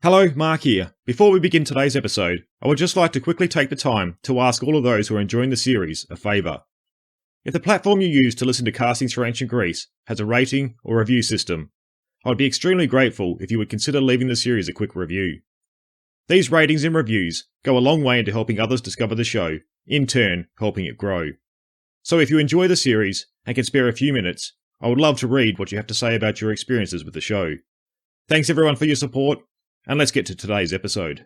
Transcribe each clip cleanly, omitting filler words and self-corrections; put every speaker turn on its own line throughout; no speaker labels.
Hello, Mark here. Before we begin today's episode, I would just like to quickly take the time to ask all of those who are enjoying the series a favour. If the platform you use to listen to Castings for Ancient Greece has a rating or review system, I would be extremely grateful if you would consider leaving the series a quick review. These ratings and reviews go a long way into helping others discover the show, in turn helping it grow. So if you enjoy the series and can spare a few minutes, I would love to read what you have to say about your experiences with the show. Thanks everyone for your support, and let's get to today's episode.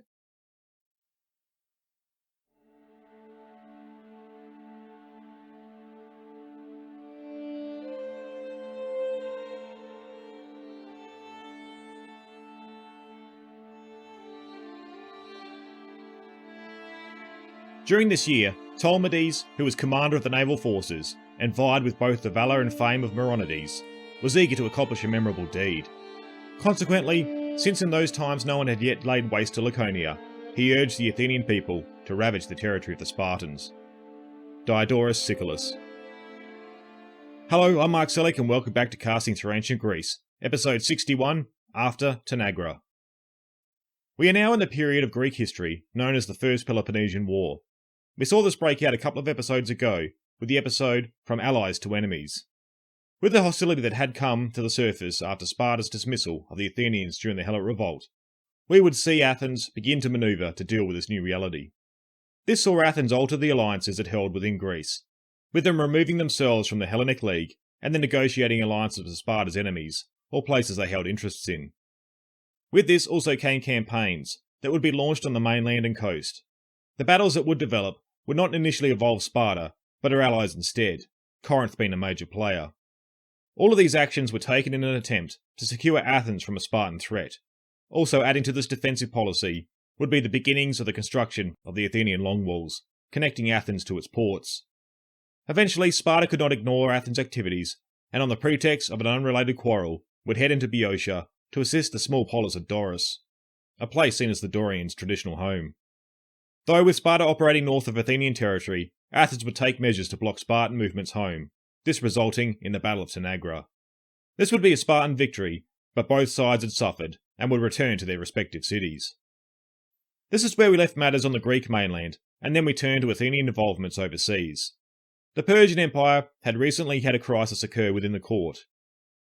During this year, Ptolemades, who was commander of the naval forces and vied with both the valour and fame of Myronides, was eager to accomplish a memorable deed. Consequently, since in those times no one had yet laid waste to Laconia, he urged the Athenian people to ravage the territory of the Spartans. Diodorus Siculus. Hello, I'm Mark Selleck and welcome back to Castings for Ancient Greece, episode 61, After Tanagra. We are now in the period of Greek history known as the First Peloponnesian War. We saw this break out a couple of episodes ago with the episode From Allies to Enemies. With the hostility that had come to the surface after Sparta's dismissal of the Athenians during the Helot Revolt, we would see Athens begin to manoeuvre to deal with this new reality. This saw Athens alter the alliances it held within Greece, with them removing themselves from the Hellenic League and then negotiating alliances with Sparta's enemies, or places they held interests in. With this also came campaigns that would be launched on the mainland and coast. The battles that would develop would not initially involve Sparta, but her allies instead, Corinth being a major player. All of these actions were taken in an attempt to secure Athens from a Spartan threat. Also adding to this defensive policy would be the beginnings of the construction of the Athenian long walls, connecting Athens to its ports. Eventually, Sparta could not ignore Athens' activities, and on the pretext of an unrelated quarrel, would head into Boeotia to assist the small polis of Doris, a place seen as the Dorians' traditional home. Though with Sparta operating north of Athenian territory, Athens would take measures to block Spartan movements home, this resulting in the Battle of Tanagra. This would be a Spartan victory, but both sides had suffered and would return to their respective cities. This is where we left matters on the Greek mainland, and then we turned to Athenian involvements overseas. The Persian Empire had recently had a crisis occur within the court,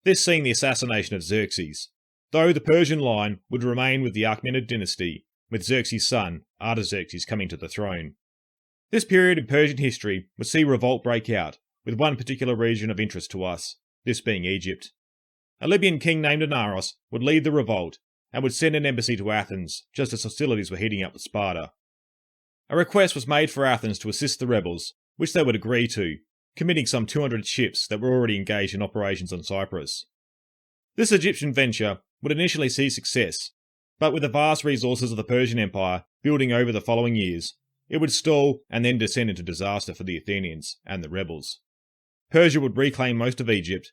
this seeing the assassination of Xerxes, though the Persian line would remain with the Achaemenid dynasty, with Xerxes' son, Artaxerxes, coming to the throne. This period in Persian history would see revolt break out, with one particular region of interest to us, this being Egypt. A Libyan king named Anaros would lead the revolt and would send an embassy to Athens just as hostilities were heating up with Sparta. A request was made for Athens to assist the rebels, which they would agree to, committing some 200 ships that were already engaged in operations on Cyprus. This Egyptian venture would initially see success, but with the vast resources of the Persian Empire building over the following years, it would stall and then descend into disaster for the Athenians and the rebels. Persia would reclaim most of Egypt,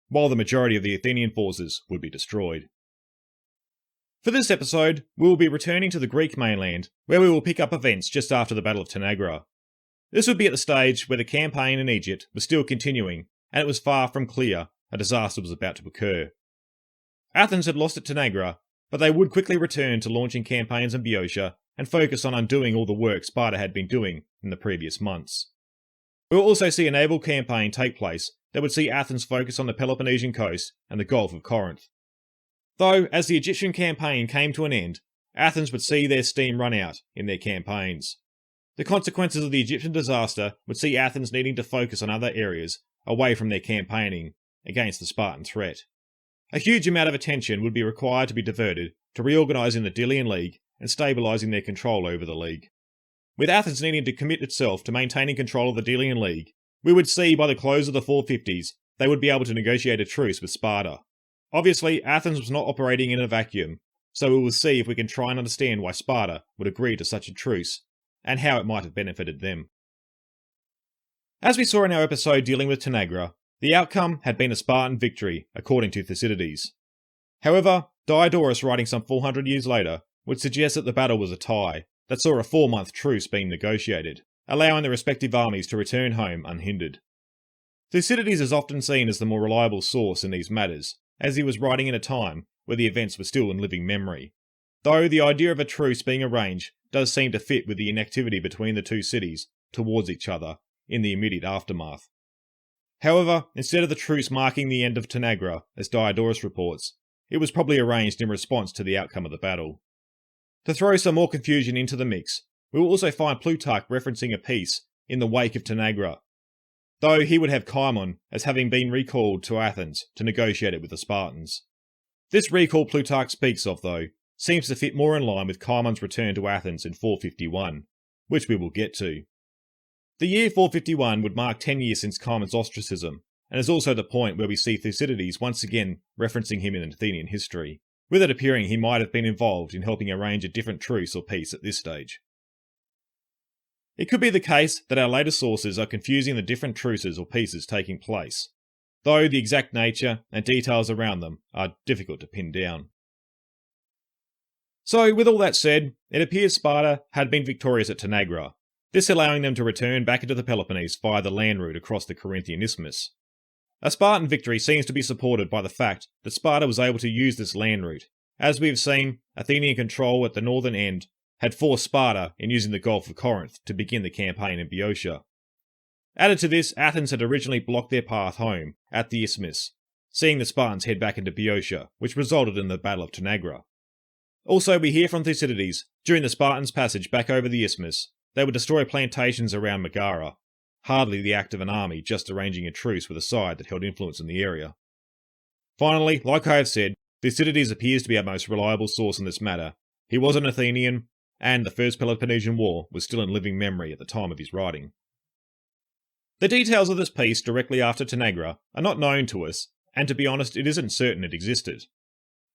while the majority of the Athenian forces would be destroyed. For this episode, we will be returning to the Greek mainland, where we will pick up events just after the Battle of Tanagra. This would be at the stage where the campaign in Egypt was still continuing, and it was far from clear a disaster was about to occur. Athens had lost at Tanagra, but they would quickly return to launching campaigns in Boeotia and focus on undoing all the work Sparta had been doing in the previous months. We will also see a naval campaign take place that would see Athens focus on the Peloponnesian coast and the Gulf of Corinth. Though, as the Egyptian campaign came to an end, Athens would see their steam run out in their campaigns. The consequences of the Egyptian disaster would see Athens needing to focus on other areas away from their campaigning against the Spartan threat. A huge amount of attention would be required to be diverted to reorganising the Delian League and stabilising their control over the league. With Athens needing to commit itself to maintaining control of the Delian League, we would see by the close of the 450s they would be able to negotiate a truce with Sparta. Obviously, Athens was not operating in a vacuum, so we will see if we can try and understand why Sparta would agree to such a truce, and how it might have benefited them. As we saw in our episode dealing with Tanagra, the outcome had been a Spartan victory, according to Thucydides. However, Diodorus, writing some 400 years later, would suggest that the battle was a tie, that saw a 4-month truce being negotiated, allowing the respective armies to return home unhindered. Thucydides is often seen as the more reliable source in these matters, as he was writing in a time where the events were still in living memory. though the idea of a truce being arranged does seem to fit with the inactivity between the two cities towards each other in the immediate aftermath. However, instead of the truce marking the end of Tanagra, as Diodorus reports, it was probably arranged in response to the outcome of the battle. To throw some more confusion into the mix, we will also find Plutarch referencing a peace in the wake of Tanagra, though he would have Cimon as having been recalled to Athens to negotiate it with the Spartans. This recall Plutarch speaks of, though, seems to fit more in line with Cimon's return to Athens in 451, which we will get to. The year 451 would mark 10 years since Cimon's ostracism, and is also the point where we see Thucydides once again referencing him in Athenian history, with it appearing he might have been involved in helping arrange a different truce or peace at this stage. It could be the case that our later sources are confusing the different truces or peaces taking place, though the exact nature and details around them are difficult to pin down. So, with all that said, it appears Sparta had been victorious at Tanagra, this allowing them to return back into the Peloponnese via the land route across the Corinthian isthmus. A Spartan victory seems to be supported by the fact that Sparta was able to use this land route. As we have seen, Athenian control at the northern end had forced Sparta in using the Gulf of Corinth to begin the campaign in Boeotia. Added to this, Athens had originally blocked their path home at the isthmus, seeing the Spartans head back into Boeotia, which resulted in the Battle of Tanagra. Also, we hear from Thucydides, during the Spartans' passage back over the isthmus, they would destroy plantations around Megara, hardly the act of an army just arranging a truce with a side that held influence in the area. Finally, like I have said, Thucydides appears to be our most reliable source in this matter. He was an Athenian, and the First Peloponnesian War was still in living memory at the time of his writing. The details of this peace directly after Tanagra are not known to us, and to be honest, it isn't certain it existed.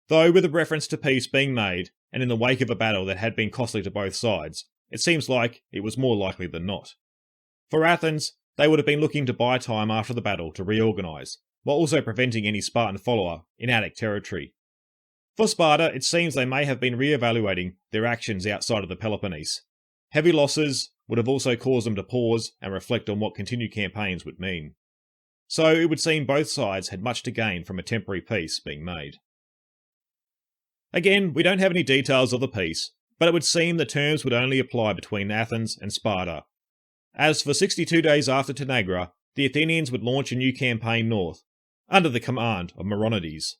Though with a reference to peace being made, and in the wake of a battle that had been costly to both sides, it seems like it was more likely than not. For Athens, they would have been looking to buy time after the battle to reorganise, while also preventing any Spartan follower in Attic territory. For Sparta, it seems they may have been re-evaluating their actions outside of the Peloponnese. Heavy losses would have also caused them to pause and reflect on what continued campaigns would mean. So it would seem both sides had much to gain from a temporary peace being made. Again, we don't have any details of the peace, but it would seem the terms would only apply between Athens and Sparta. As for 62 days after Tanagra, the Athenians would launch a new campaign north, under the command of Myronides.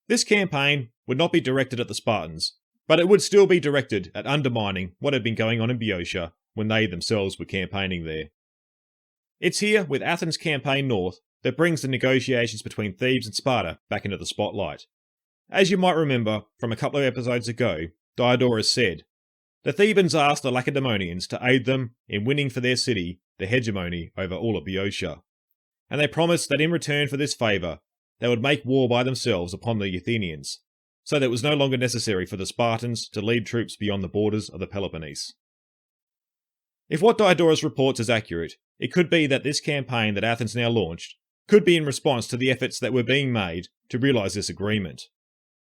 This campaign would not be directed at the Spartans, but it would still be directed at undermining what had been going on in Boeotia when they themselves were campaigning there. It's here, with Athens' campaign north, that brings the negotiations between Thebes and Sparta back into the spotlight. As you might remember from a couple of episodes ago, Diodorus said, "The Thebans asked the Lacedaemonians to aid them in winning for their city the hegemony over all of Boeotia, and they promised that in return for this favour, they would make war by themselves upon the Athenians, so that it was no longer necessary for the Spartans to lead troops beyond the borders of the Peloponnese." If what Diodorus reports is accurate, it could be that this campaign that Athens now launched could be in response to the efforts that were being made to realise this agreement.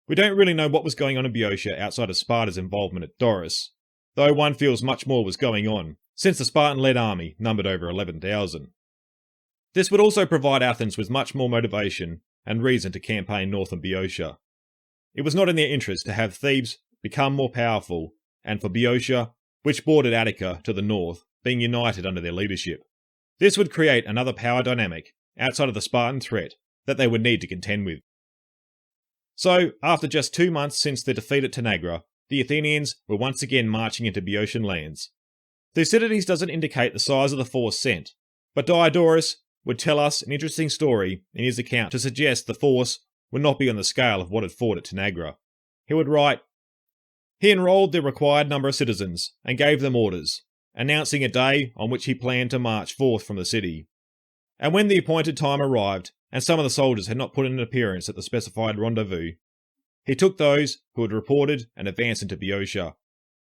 We don't really know what was going on in Boeotia outside of Sparta's involvement at Doris, though one feels much more was going on, since the Spartan-led army numbered over 11,000. This would also provide Athens with much more motivation and reason to campaign north of Boeotia. It was not in their interest to have Thebes become more powerful, and for Boeotia, which bordered Attica to the north, being united under their leadership. This would create another power dynamic outside of the Spartan threat that they would need to contend with. So, after just 2 months since their defeat at Tanagra, the Athenians were once again marching into Boeotian lands. Thucydides doesn't indicate the size of the force sent, but Diodorus would tell us an interesting story in his account to suggest the force would not be on the scale of what had fought at Tanagra. He would write, "He enrolled the required number of citizens and gave them orders, announcing a day on which he planned to march forth from the city. And when the appointed time arrived, and some of the soldiers had not put in an appearance at the specified rendezvous, he took those who had reported and advanced into Boeotia.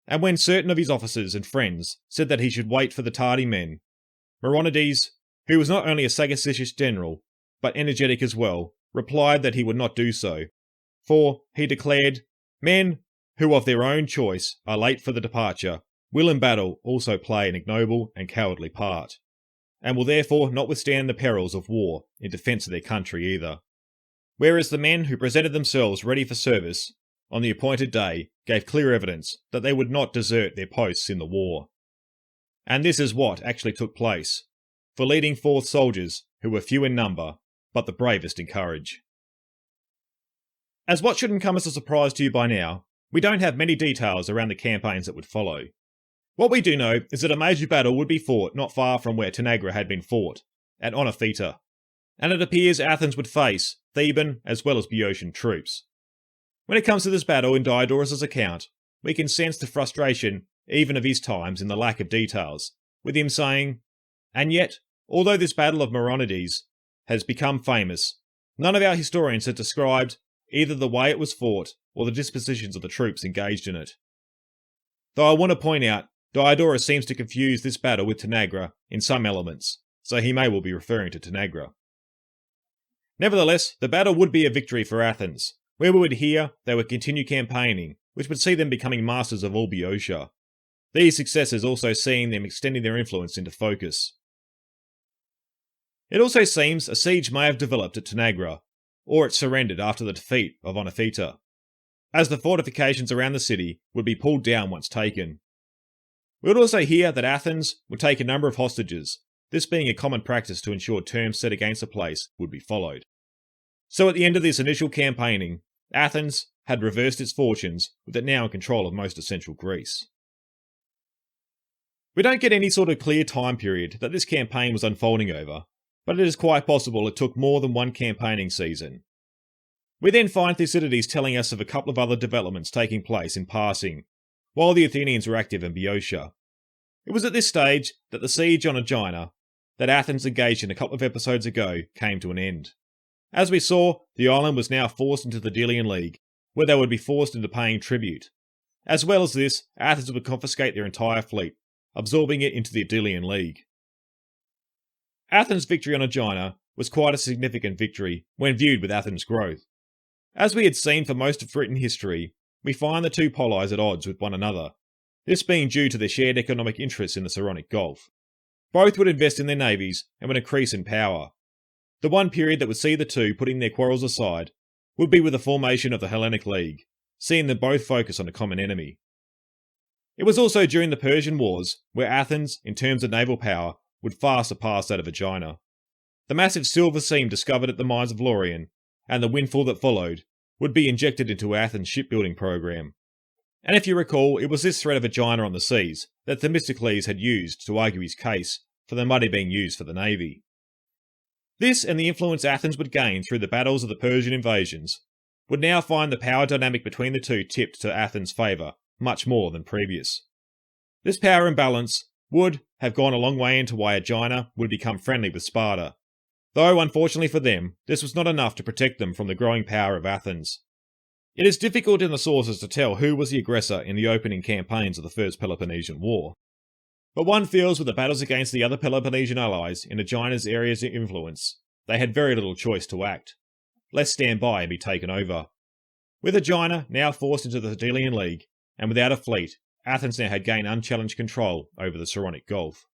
And when certain of his officers and friends said that he should wait for the tardy men, Myronides, who was not only a sagacious general, but energetic as well, replied that he would not do so. For, he declared, men who of their own choice are late for the departure, will in battle also play an ignoble and cowardly part, and will therefore not withstand the perils of war in defence of their country either. Whereas the men who presented themselves ready for service, on the appointed day gave clear evidence that they would not desert their posts in the war. And this is what actually took place, for leading forth soldiers who were few in number, but the bravest in courage. As what shouldn't come as a surprise to you by now, we don't have many details around the campaigns that would follow. What we do know is that a major battle would be fought not far from where Tanagra had been fought, at Onotheta, and it appears Athens would face Theban as well as Boeotian troops. When it comes to this battle in Diodorus' account, we can sense the frustration even of his times in the lack of details, with him saying, "And yet, although this battle of Myronides has become famous, none of our historians have described either the way it was fought or the dispositions of the troops engaged in it." Though I want to point out, Diodorus seems to confuse this battle with Tanagra in some elements, so he may well be referring to Tanagra. Nevertheless, the battle would be a victory for Athens, where we would hear they would continue campaigning, which would see them becoming masters of all Boeotia. These successes also seeing them extending their influence into Phocis. It also seems a siege may have developed at Tanagra, or it surrendered after the defeat of Onotheta, as the fortifications around the city would be pulled down once taken. We would also hear that Athens would take a number of hostages, this being a common practice to ensure terms set against a place would be followed. So at the end of this initial campaigning, Athens had reversed its fortunes, with it now in control of most of central Greece. We don't get any sort of clear time period that this campaign was unfolding over, but it is quite possible it took more than one campaigning season. We then find Thucydides telling us of a couple of other developments taking place in passing, while the Athenians were active in Boeotia. It was at this stage that the siege on Aegina, that Athens engaged in a couple of episodes ago, came to an end. As we saw, the island was now forced into the Delian League, where they would be forced into paying tribute. As well as this, Athens would confiscate their entire fleet, absorbing it into the Delian League. Athens' victory on Aegina was quite a significant victory when viewed with Athens' growth. As we had seen for most of written history, we find the two polis at odds with one another, this being due to their shared economic interests in the Saronic Gulf. Both would invest in their navies and would increase in power. The one period that would see the two putting their quarrels aside would be with the formation of the Hellenic League, seeing them both focus on a common enemy. It was also during the Persian Wars where Athens, in terms of naval power, would far surpass that of Aegina. The massive silver seam discovered at the mines of Laurion, and the windfall that followed, would be injected into Athens' shipbuilding program. And if you recall, it was this threat of Aegina on the seas that Themistocles had used to argue his case for the money being used for the navy. This and the influence Athens would gain through the battles of the Persian invasions would now find the power dynamic between the two tipped to Athens' favour much more than previous. This power imbalance would have gone a long way into why Aegina would become friendly with Sparta, though unfortunately for them, this was not enough to protect them from the growing power of Athens. It is difficult in the sources to tell who was the aggressor in the opening campaigns of the First Peloponnesian War, but one feels with the battles against the other Peloponnesian allies in Aegina's areas of influence, they had very little choice to act. Less stand by and be taken over. With Aegina now forced into the Delian League, and without a fleet, Athens now had gained unchallenged control over the Saronic Gulf.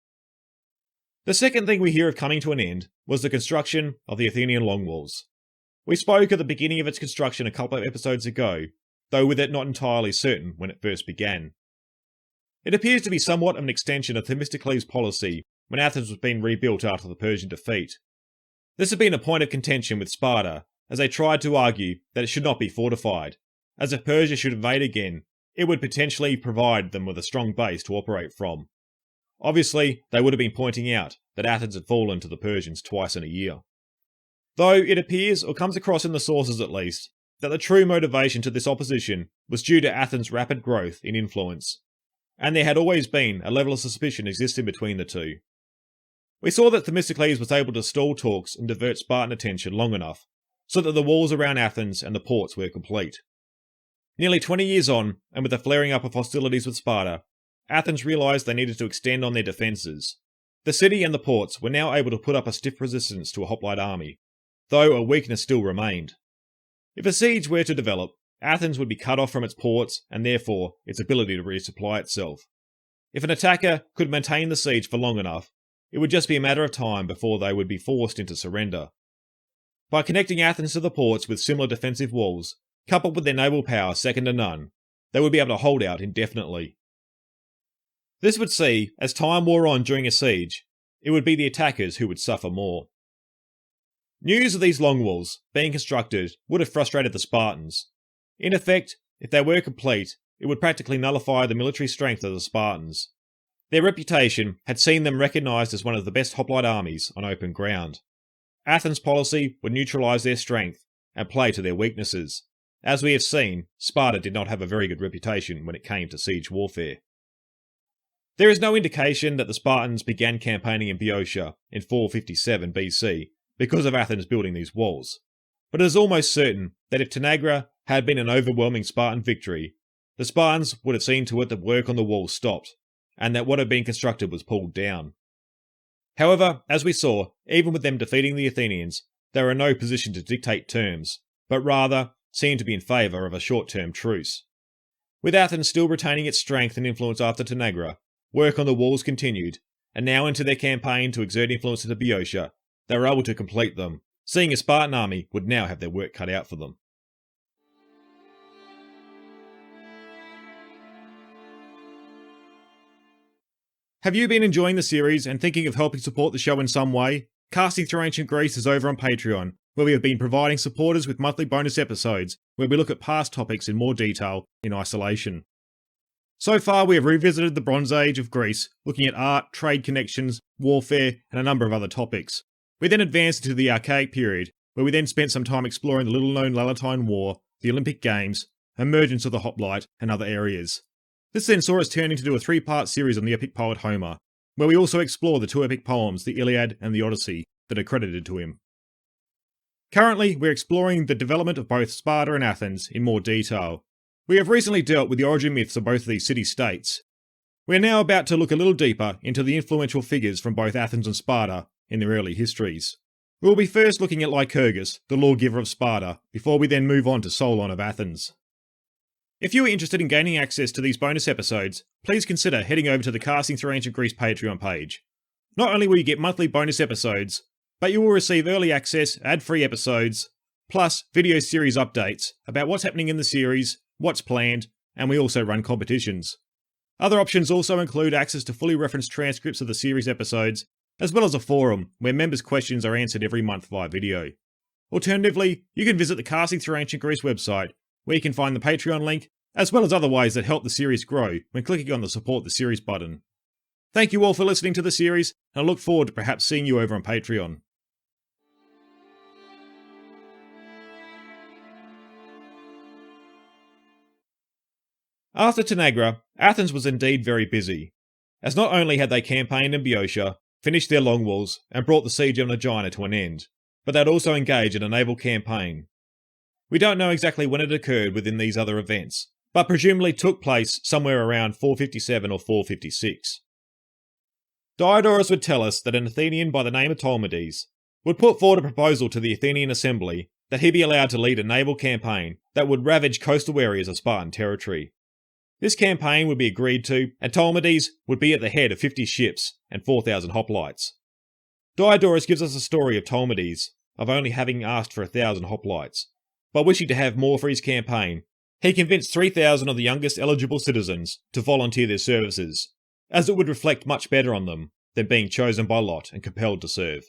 The second thing we hear of coming to an end was the construction of the Athenian longwalls. We spoke at the beginning of its construction a couple of episodes ago, though with it not entirely certain when it first began. It appears to be somewhat of an extension of Themistocles' policy when Athens was being rebuilt after the Persian defeat. This had been a point of contention with Sparta, as they tried to argue that it should not be fortified, as if Persia should invade again, it would potentially provide them with a strong base to operate from. Obviously, they would have been pointing out that Athens had fallen to the Persians twice in a year. Though it appears, or comes across in the sources at least, that the true motivation to this opposition was due to Athens' rapid growth in influence, and there had always been a level of suspicion existing between the two. We saw that Themistocles was able to stall talks and divert Spartan attention long enough, so that the walls around Athens and the ports were complete. Nearly 20 years on, and with the flaring up of hostilities with Sparta, Athens realised they needed to extend on their defences. The city and the ports were now able to put up a stiff resistance to a hoplite army, though a weakness still remained. If a siege were to develop, Athens would be cut off from its ports and therefore its ability to resupply itself. If an attacker could maintain the siege for long enough, it would just be a matter of time before they would be forced into surrender. By connecting Athens to the ports with similar defensive walls, coupled with their naval power second to none, they would be able to hold out indefinitely. This would see, as time wore on during a siege, it would be the attackers who would suffer more. News of these long walls being constructed would have frustrated the Spartans. In effect, if they were complete, it would practically nullify the military strength of the Spartans. Their reputation had seen them recognised as one of the best hoplite armies on open ground. Athens' policy would neutralise their strength and play to their weaknesses. As we have seen, Sparta did not have a very good reputation when it came to siege warfare. There is no indication that the Spartans began campaigning in Boeotia in 457 BC because of Athens building these walls, but it is almost certain that if Tanagra had been an overwhelming Spartan victory, the Spartans would have seen to it that work on the walls stopped, and that what had been constructed was pulled down. However, as we saw, even with them defeating the Athenians, they were in no position to dictate terms, but rather seemed to be in favour of a short-term truce. With Athens still retaining its strength and influence after Tanagra, work on the walls continued, and now into their campaign to exert influence into Boeotia, they were able to complete them, seeing a Spartan army would now have their work cut out for them. Have you been enjoying the series and thinking of helping support the show in some way? Casting Through Ancient Greece is over on Patreon, where we have been providing supporters with monthly bonus episodes where we look at past topics in more detail in isolation. So far we have revisited the Bronze Age of Greece, looking at art, trade connections, warfare, and a number of other topics. We then advanced into the Archaic period, where we then spent some time exploring the little-known Lalatine War, the Olympic Games, emergence of the hoplite, and other areas. This then saw us turning to do a 3-part series on the epic poet Homer, where we also explore the 2 epic poems, the Iliad and the Odyssey, that are credited to him. Currently, we're exploring the development of both Sparta and Athens in more detail. We have recently dealt with the origin myths of both of these city-states. We are now about to look a little deeper into the influential figures from both Athens and Sparta in their early histories. We will be first looking at Lycurgus, the lawgiver of Sparta, before we then move on to Solon of Athens. If you are interested in gaining access to these bonus episodes, please consider heading over to the Casting Through Ancient Greece Patreon page. Not only will you get monthly bonus episodes, but you will receive early access, ad-free episodes, plus video series updates about what's happening in the series, what's planned, and we also run competitions. Other options also include access to fully referenced transcripts of the series episodes, as well as a forum where members' questions are answered every month via video. Alternatively, you can visit the Casting Through Ancient Greece website, where you can find the Patreon link, as well as other ways that help the series grow when clicking on the Support the Series button. Thank you all for listening to the series, and I look forward to perhaps seeing you over on Patreon. After Tanagra, Athens was indeed very busy, as not only had they campaigned in Boeotia, finished their long walls, and brought the siege of Aegina to an end, but they'd also engaged in a naval campaign. We don't know exactly when it occurred within these other events, but presumably took place somewhere around 457 or 456. Diodorus would tell us that an Athenian by the name of Ptolemades would put forward a proposal to the Athenian assembly that he be allowed to lead a naval campaign that would ravage coastal areas of Spartan territory. This campaign would be agreed to, and Ptolemades would be at the head of 50 ships and 4,000 hoplites. Diodorus gives us a story of Ptolemades, of only having asked for 1,000 hoplites, but wishing to have more for his campaign. He convinced 3,000 of the youngest eligible citizens to volunteer their services, as it would reflect much better on them than being chosen by lot and compelled to serve.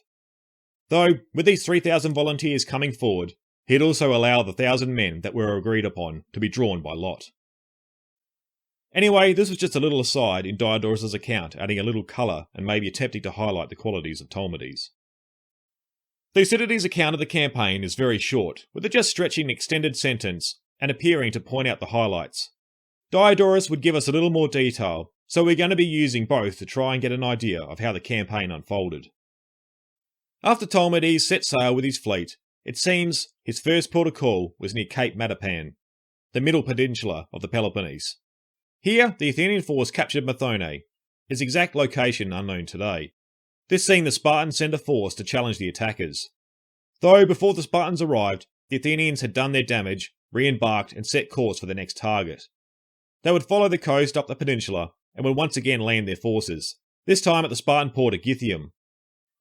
Though, with these 3,000 volunteers coming forward, he'd also allow the 1,000 men that were agreed upon to be drawn by lot. Anyway, this was just a little aside in Diodorus' account, adding a little colour and maybe attempting to highlight the qualities of Ptolemades. Thucydides' account of the campaign is very short, with it just stretching an extended sentence and appearing to point out the highlights. Diodorus would give us a little more detail, so we're going to be using both to try and get an idea of how the campaign unfolded. After Ptolemades set sail with his fleet, it seems his first port of call was near Cape Matapan, the middle peninsula of the Peloponnese. Here, the Athenian force captured Methone, its exact location unknown today. This seeing the Spartans send a force to challenge the attackers. Though before the Spartans arrived, the Athenians had done their damage, re-embarked and set course for their next target. They would follow the coast up the peninsula and would once again land their forces, this time at the Spartan port of Gythium,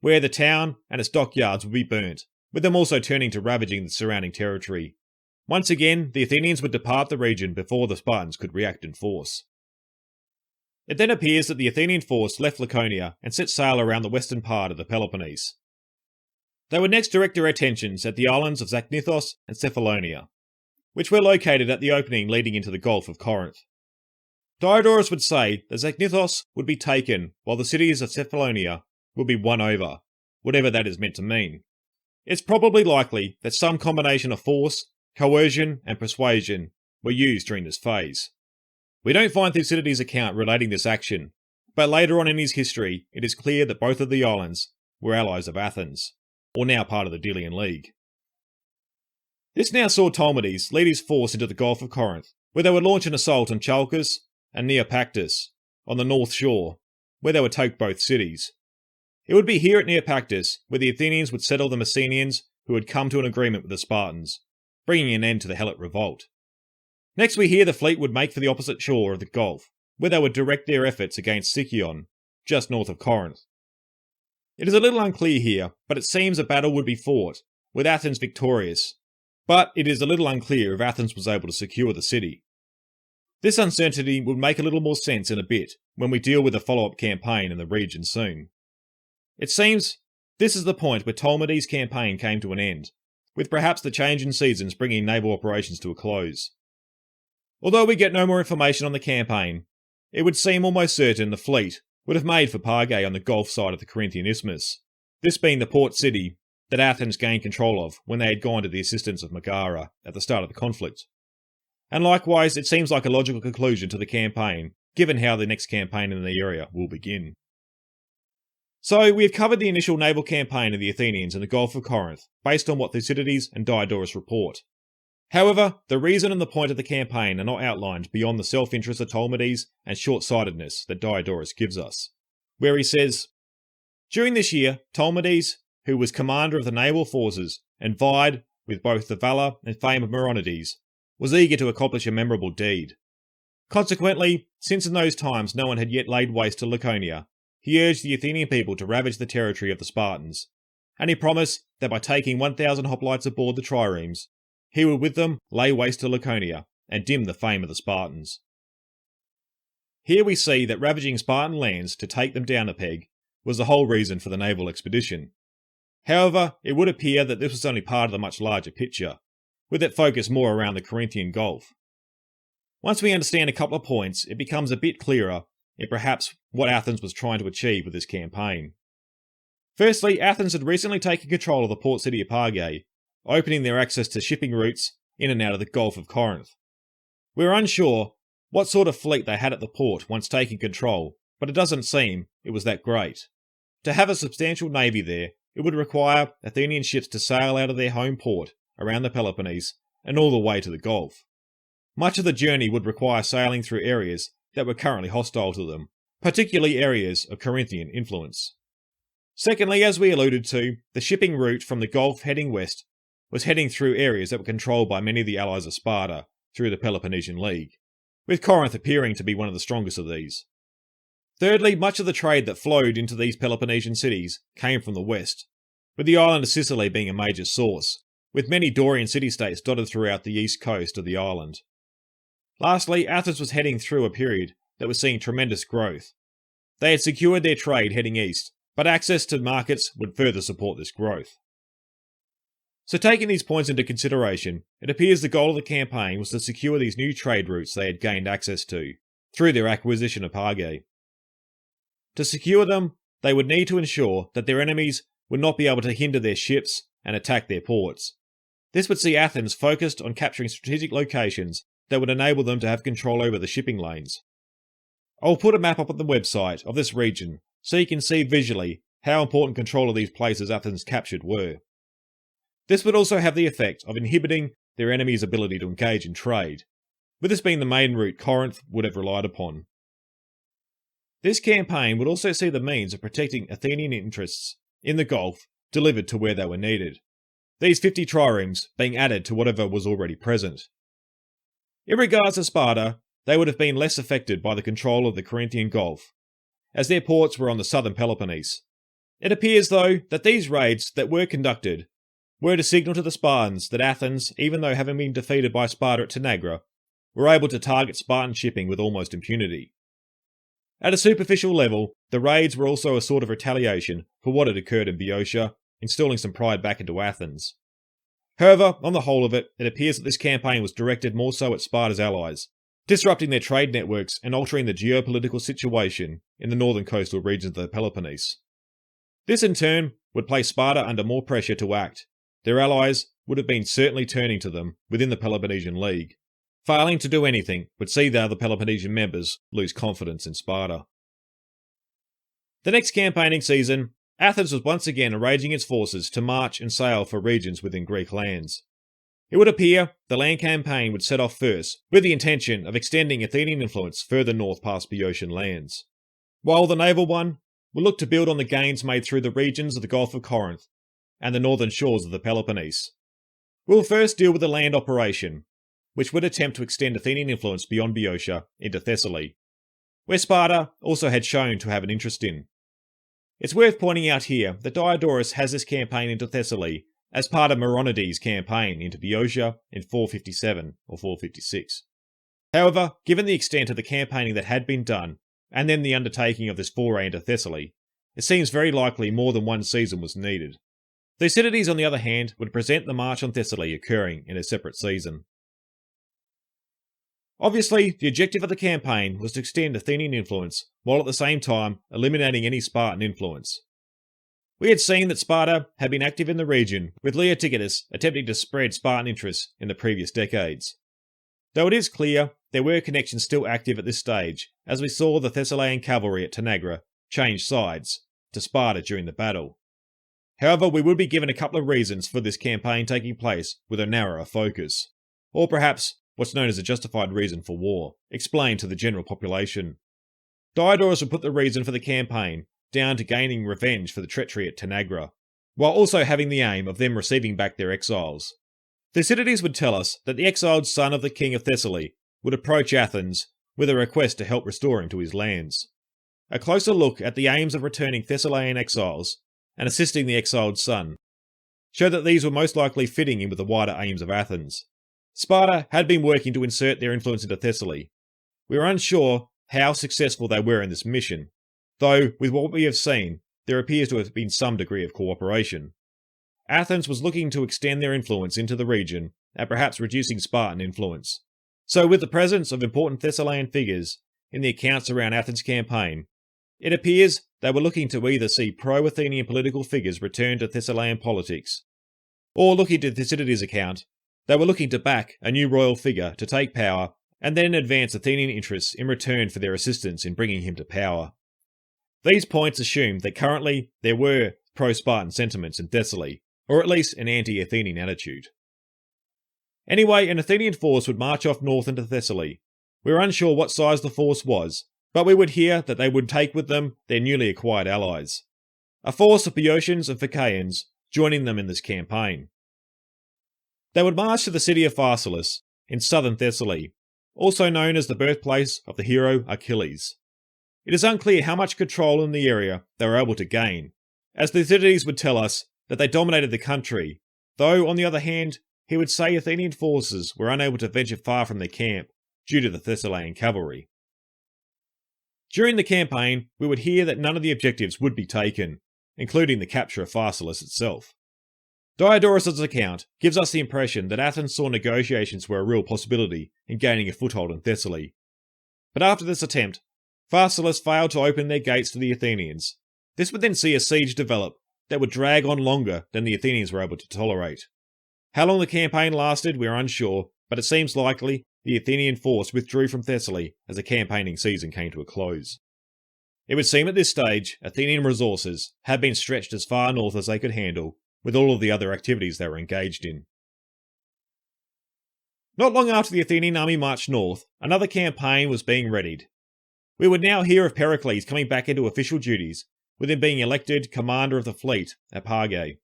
where the town and its dockyards would be burnt, with them also turning to ravaging the surrounding territory. Once again, the Athenians would depart the region before the Spartans could react in force. It then appears that the Athenian force left Laconia and set sail around the western part of the Peloponnese. They would next direct their attentions at the islands of Zakynthos and Cephalonia, which were located at the opening leading into the Gulf of Corinth. Diodorus would say that Zakynthos would be taken while the cities of Cephalonia would be won over, whatever that is meant to mean. It's probably likely that some combination of force, coercion, and persuasion were used during this phase. We don't find Thucydides' account relating this action, but later on in his history it is clear that both of the islands were allies of Athens, or now part of the Delian League. This now saw Ptolemades lead his force into the Gulf of Corinth, where they would launch an assault on Chalcis and Neopactus on the north shore, where they would take both cities. It would be here at Neopactus where the Athenians would settle the Messenians who had come to an agreement with the Spartans, bringing an end to the Helot revolt. Next we hear the fleet would make for the opposite shore of the Gulf, where they would direct their efforts against Sicyon, just north of Corinth. It is a little unclear here, but it seems a battle would be fought, with Athens victorious, but it is a little unclear if Athens was able to secure the city. This uncertainty would make a little more sense in a bit when we deal with a follow-up campaign in the region soon. It seems this is the point where Ptolemades' campaign came to an end, with perhaps the change in seasons bringing naval operations to a close. Although we get no more information on the campaign, it would seem almost certain the fleet would have made for Pargae on the Gulf side of the Corinthian Isthmus, this being the port city that Athens gained control of when they had gone to the assistance of Megara at the start of the conflict. And likewise, it seems like a logical conclusion to the campaign, given how the next campaign in the area will begin. So, we have covered the initial naval campaign of the Athenians in the Gulf of Corinth, based on what Thucydides and Diodorus report. However, the reason and the point of the campaign are not outlined beyond the self-interest of Ptolemades and short-sightedness that Diodorus gives us, where he says, "During this year, Ptolemades, who was commander of the naval forces and vied with both the valour and fame of Myronides, was eager to accomplish a memorable deed. Consequently, since in those times no one had yet laid waste to Laconia, he urged the Athenian people to ravage the territory of the Spartans, and he promised that by taking 1,000 hoplites aboard the triremes, he would with them lay waste to Laconia and dim the fame of the Spartans." Here we see that ravaging Spartan lands to take them down a peg was the whole reason for the naval expedition. However, it would appear that this was only part of the much larger picture, with it focused more around the Corinthian Gulf. Once we understand a couple of points, it becomes a bit clearer in perhaps what Athens was trying to achieve with this campaign. Firstly, Athens had recently taken control of the port city of Pargae, opening their access to shipping routes in and out of the Gulf of Corinth. We are unsure what sort of fleet they had at the port once taking control, but it doesn't seem it was that great. To have a substantial navy there, it would require Athenian ships to sail out of their home port around the Peloponnese and all the way to the Gulf. Much of the journey would require sailing through areas that were currently hostile to them, particularly areas of Corinthian influence. Secondly, as we alluded to, the shipping route from the Gulf heading west was heading through areas that were controlled by many of the allies of Sparta through the Peloponnesian League, with Corinth appearing to be one of the strongest of these. Thirdly, much of the trade that flowed into these Peloponnesian cities came from the west, with the island of Sicily being a major source, with many Dorian city-states dotted throughout the east coast of the island. Lastly, Athens was heading through a period that was seeing tremendous growth. They had secured their trade heading east, but access to markets would further support this growth. So taking these points into consideration, it appears the goal of the campaign was to secure these new trade routes they had gained access to, through their acquisition of Pargae. To secure them, they would need to ensure that their enemies would not be able to hinder their ships and attack their ports. This would see Athens focused on capturing strategic locations that would enable them to have control over the shipping lanes. I'll put a map up on the website of this region so you can see visually how important control of these places Athens captured were. This would also have the effect of inhibiting their enemy's ability to engage in trade, with this being the main route Corinth would have relied upon. This campaign would also see the means of protecting Athenian interests in the Gulf delivered to where they were needed, these 50 triremes being added to whatever was already present. In regards to Sparta, they would have been less affected by the control of the Corinthian Gulf, as their ports were on the southern Peloponnese. It appears, though, that these raids that were conducted were to signal to the Spartans that Athens, even though having been defeated by Sparta at Tanagra, were able to target Spartan shipping with almost impunity. At a superficial level, the raids were also a sort of retaliation for what had occurred in Boeotia, installing some pride back into Athens. However, on the whole of it, it appears that this campaign was directed more so at Sparta's allies, disrupting their trade networks and altering the geopolitical situation in the northern coastal regions of the Peloponnese. This in turn would place Sparta under more pressure to act. Their allies would have been certainly turning to them within the Peloponnesian League. Failing to do anything would see the other Peloponnesian members lose confidence in Sparta. The next campaigning season, Athens was once again arranging its forces to march and sail for regions within Greek lands. It would appear the land campaign would set off first, with the intention of extending Athenian influence further north past Boeotian lands, while the naval one would look to build on the gains made through the regions of the Gulf of Corinth and the northern shores of the Peloponnese. We'll first deal with the land operation, which would attempt to extend Athenian influence beyond Boeotia into Thessaly, where Sparta also had shown to have an interest in. It's worth pointing out here that Diodorus has this campaign into Thessaly as part of Myronides' campaign into Boeotia in 457 or 456. However, given the extent of the campaigning that had been done, and then the undertaking of this foray into Thessaly, it seems very likely more than one season was needed. Thucydides, on the other hand, would present the march on Thessaly occurring in a separate season. Obviously, the objective of the campaign was to extend Athenian influence, while at the same time eliminating any Spartan influence. We had seen that Sparta had been active in the region, with Leotychidus attempting to spread Spartan interests in the previous decades. Though it is clear there were connections still active at this stage, as we saw the Thessalian cavalry at Tanagra change sides to Sparta during the battle. However, we would be given a couple of reasons for this campaign taking place with a narrower focus, or perhaps what's known as a justified reason for war, explained to the general population. Diodorus would put the reason for the campaign down to gaining revenge for the treachery at Tanagra, while also having the aim of them receiving back their exiles. Thucydides would tell us that the exiled son of the king of Thessaly would approach Athens with a request to help restore him to his lands. A closer look at the aims of returning Thessalian exiles and assisting the exiled son showed that these were most likely fitting in with the wider aims of Athens. Sparta had been working to insert their influence into Thessaly. We are unsure how successful they were in this mission, though with what we have seen, there appears to have been some degree of cooperation. Athens was looking to extend their influence into the region and perhaps reducing Spartan influence. So with the presence of important Thessalian figures in the accounts around Athens' campaign, it appears they were looking to either see pro-Athenian political figures return to Thessalian politics, or looking to Thucydides' account, they were looking to back a new royal figure to take power and then advance Athenian interests in return for their assistance in bringing him to power. These points assumed that currently there were pro-Spartan sentiments in Thessaly, or at least an anti-Athenian attitude. Anyway, an Athenian force would march off north into Thessaly. We were unsure what size the force was, but we would hear that they would take with them their newly acquired allies. A force of Boeotians and Phaeacians joining them in this campaign. They would march to the city of Pharsalus, in southern Thessaly, also known as the birthplace of the hero Achilles. It is unclear how much control in the area they were able to gain, as Thucydides would tell us that they dominated the country, though on the other hand, he would say Athenian forces were unable to venture far from their camp due to the Thessalian cavalry. During the campaign, we would hear that none of the objectives would be taken, including the capture of Pharsalus itself. Diodorus' account gives us the impression that Athens saw negotiations were a real possibility in gaining a foothold in Thessaly. But after this attempt, Pharsalus failed to open their gates to the Athenians. This would then see a siege develop that would drag on longer than the Athenians were able to tolerate. How long the campaign lasted, we are unsure, but it seems likely the Athenian force withdrew from Thessaly as the campaigning season came to a close. It would seem at this stage Athenian resources had been stretched as far north as they could handle, with all of the other activities they were engaged in. Not long after the Athenian army marched north, another campaign was being readied. We would now hear of Pericles coming back into official duties, with him being elected commander of the fleet at Pargae,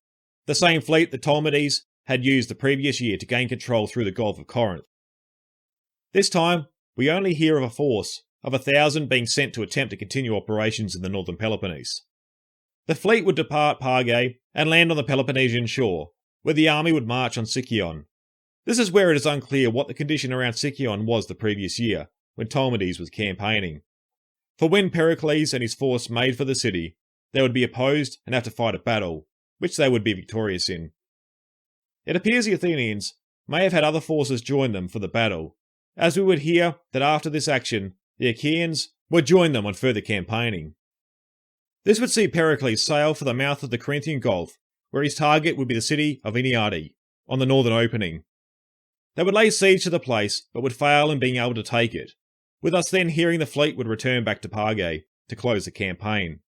the same fleet that Ptolemades had used the previous year to gain control through the Gulf of Corinth. This time, we only hear of a force of 1,000 being sent to attempt to continue operations in the northern Peloponnese. The fleet would depart Pargae and land on the Peloponnesian shore, where the army would march on Sicyon. This is where it is unclear what the condition around Sicyon was the previous year, when Ptolemades was campaigning. For when Pericles and his force made for the city, they would be opposed and have to fight a battle, which they would be victorious in. It appears the Athenians may have had other forces join them for the battle, as we would hear that after this action, the Achaeans would join them on further campaigning. This would see Pericles sail for the mouth of the Corinthian Gulf, where his target would be the city of Iniade, on the northern opening. They would lay siege to the place, but would fail in being able to take it, with us then hearing the fleet would return back to Pargae to close the campaign.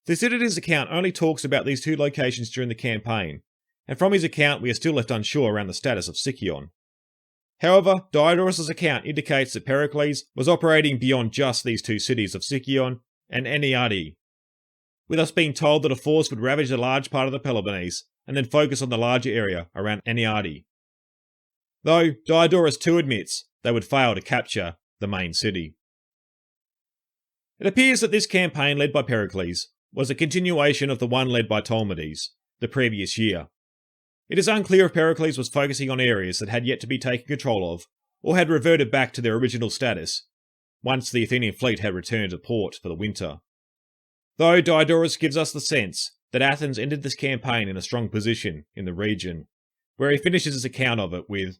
Thucydides' account only talks about these two locations during the campaign, and from his account we are still left unsure around the status of Sicyon. However, Diodorus' account indicates that Pericles was operating beyond just these two cities of Sicyon and Eniade, with us being told that a force would ravage a large part of the Peloponnese and then focus on the larger area around Eniade. Though Diodorus too admits they would fail to capture the main city. It appears that this campaign led by Pericles was a continuation of the one led by Ptolemades the previous year. It is unclear if Pericles was focusing on areas that had yet to be taken control of, or had reverted back to their original status, once the Athenian fleet had returned to port for the winter. Though Diodorus gives us the sense that Athens ended this campaign in a strong position in the region, where he finishes his account of it with,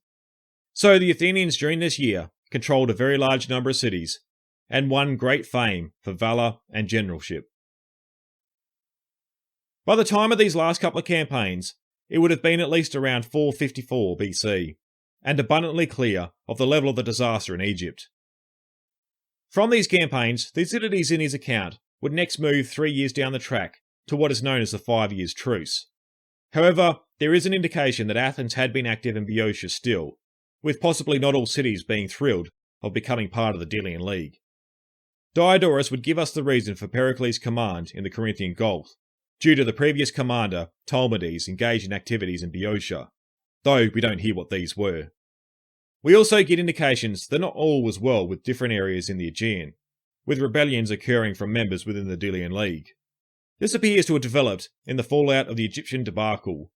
"So the Athenians during this year controlled a very large number of cities, and won great fame for valour and generalship." By the time of these last couple of campaigns, it would have been at least around 454 BC, and abundantly clear of the level of the disaster in Egypt. From these campaigns, Thucydides in his account would next move 3 years down the track to what is known as the 5 years truce. However, there is an indication that Athens had been active in Boeotia still, with possibly not all cities being thrilled of becoming part of the Delian League. Diodorus would give us the reason for Pericles' command in the Corinthian Gulf, due to the previous commander, Ptolemades, engaged in activities in Boeotia, though we don't hear what these were. We also get indications that not all was well with different areas in the Aegean, with rebellions occurring from members within the Delian League. This appears to have developed in the fallout of the Egyptian debacle.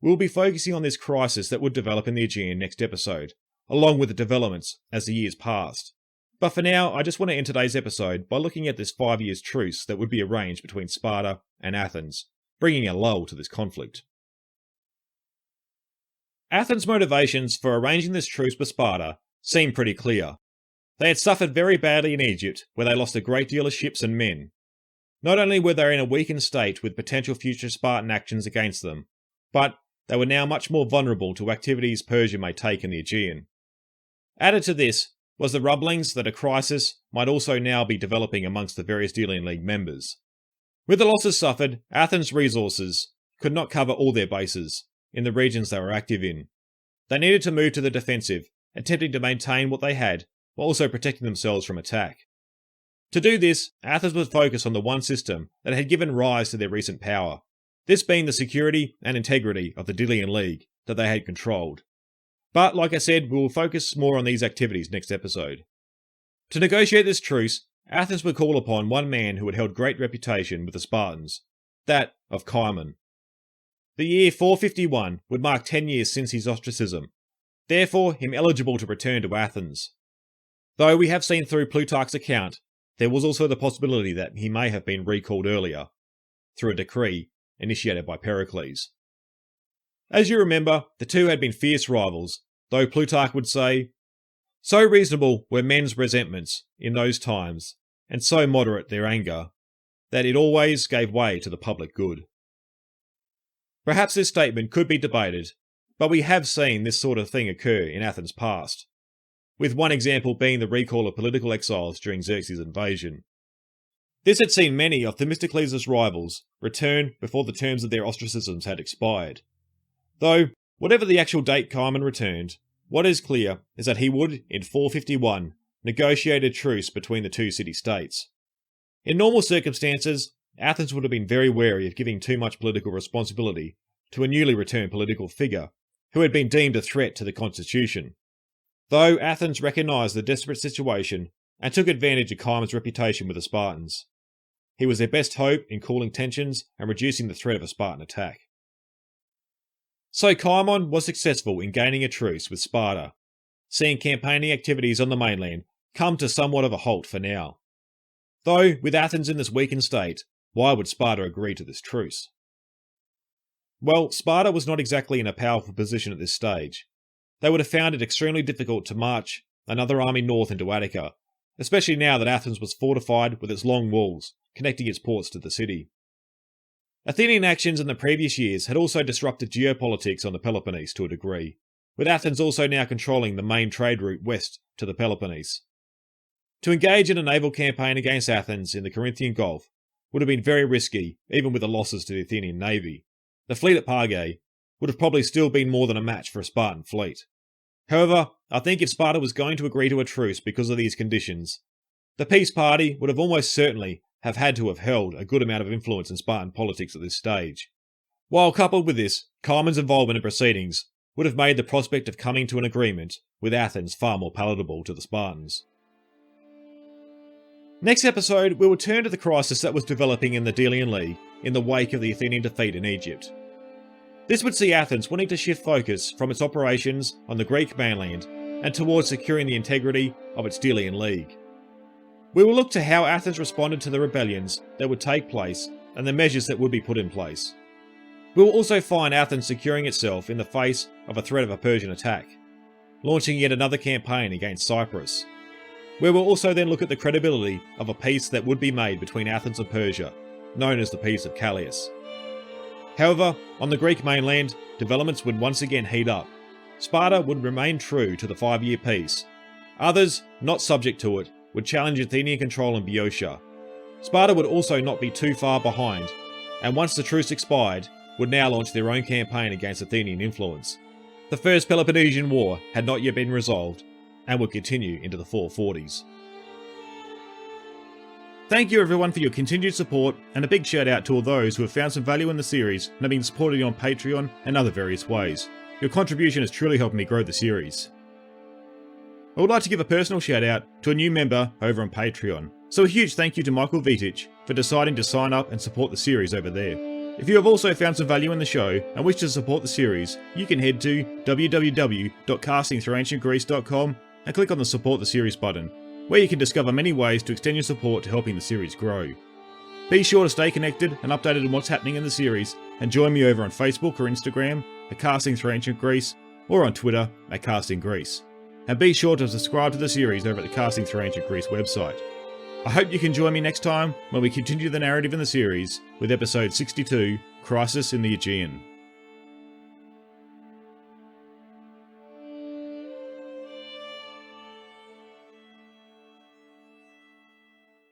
We'll be focusing on this crisis that would develop in the Aegean next episode, along with the developments as the years passed. But for now, I just want to end today's episode by looking at this 5 years truce that would be arranged between Sparta and Athens, bringing a lull to this conflict. Athens' motivations for arranging this truce with Sparta seem pretty clear. They had suffered very badly in Egypt, where they lost a great deal of ships and men. Not only were they in a weakened state with potential future Spartan actions against them, but they were now much more vulnerable to activities Persia may take in the Aegean. Added to this was the rumblings that a crisis might also now be developing amongst the various Delian League members. With the losses suffered, Athens' resources could not cover all their bases in the regions they were active in. They needed to move to the defensive, attempting to maintain what they had, while also protecting themselves from attack. To do this, Athens would focus on the one system that had given rise to their recent power, this being the security and integrity of the Delian League that they had controlled. But, like I said, we will focus more on these activities next episode. To negotiate this truce, Athens would call upon one man who had held great reputation with the Spartans, that of Cimon. The year 451 would mark 10 years since his ostracism, therefore him eligible to return to Athens. Though we have seen through Plutarch's account, there was also the possibility that he may have been recalled earlier, through a decree initiated by Pericles. As you remember, the two had been fierce rivals, though Plutarch would say, "So reasonable were men's resentments in those times, and so moderate their anger, that it always gave way to the public good." Perhaps this statement could be debated, but we have seen this sort of thing occur in Athens' past, with one example being the recall of political exiles during Xerxes' invasion. This had seen many of Themistocles' rivals return before the terms of their ostracisms had expired. Though, whatever the actual date Cimon returned, what is clear is that he would, in 451, negotiate a truce between the two city-states. In normal circumstances, Athens would have been very wary of giving too much political responsibility to a newly returned political figure who had been deemed a threat to the constitution. Though Athens recognised the desperate situation and took advantage of Cimon's reputation with the Spartans. He was their best hope in cooling tensions and reducing the threat of a Spartan attack. So Cimon was successful in gaining a truce with Sparta, seeing campaigning activities on the mainland come to somewhat of a halt for now. Though, with Athens in this weakened state, why would Sparta agree to this truce? Well, Sparta was not exactly in a powerful position at this stage. They would have found it extremely difficult to march another army north into Attica, especially now that Athens was fortified with its long walls, connecting its ports to the city. Athenian actions in the previous years had also disrupted geopolitics on the Peloponnese to a degree, with Athens also now controlling the main trade route west to the Peloponnese. To engage in a naval campaign against Athens in the Corinthian Gulf would have been very risky, even with the losses to the Athenian navy. The fleet at Pargae would have probably still been more than a match for a Spartan fleet. However, I think if Sparta was going to agree to a truce because of these conditions, the peace party would have almost certainly have had to have held a good amount of influence in Spartan politics at this stage. While coupled with this, Cimon's involvement in proceedings would have made the prospect of coming to an agreement with Athens far more palatable to the Spartans. Next episode, we will turn to the crisis that was developing in the Delian League in the wake of the Athenian defeat in Egypt. This would see Athens wanting to shift focus from its operations on the Greek mainland and towards securing the integrity of its Delian League. We will look to how Athens responded to the rebellions that would take place and the measures that would be put in place. We will also find Athens securing itself in the face of a threat of a Persian attack, launching yet another campaign against Cyprus. We will also then look at the credibility of a peace that would be made between Athens and Persia, known as the Peace of Callias. However, on the Greek mainland, developments would once again heat up. Sparta would remain true to the 5-year peace. Others, not subject to it, would challenge Athenian control in Boeotia. Sparta would also not be too far behind, and once the truce expired, would now launch their own campaign against Athenian influence. The First Peloponnesian War had not yet been resolved, and would continue into the 440s. Thank you everyone for your continued support, and a big shout out to all those who have found some value in the series and have been supporting on Patreon and other various ways. Your contribution has truly helped me grow the series. I would like to give a personal shout out to a new member over on Patreon, so a huge thank you to Michael Vitic for deciding to sign up and support the series over there. If you have also found some value in the show and wish to support the series, you can head to www.castingthroughancientgreece.com and click on the Support the Series button, where you can discover many ways to extend your support to helping the series grow. Be sure to stay connected and updated on what's happening in the series, and join me over on Facebook or Instagram at Casting Through Ancient Greece, or on Twitter at Casting Greece. And be sure to subscribe to the series over at the Casting Through Ancient Greece website. I hope you can join me next time when we continue the narrative in the series with episode 62, Crisis in the Aegean.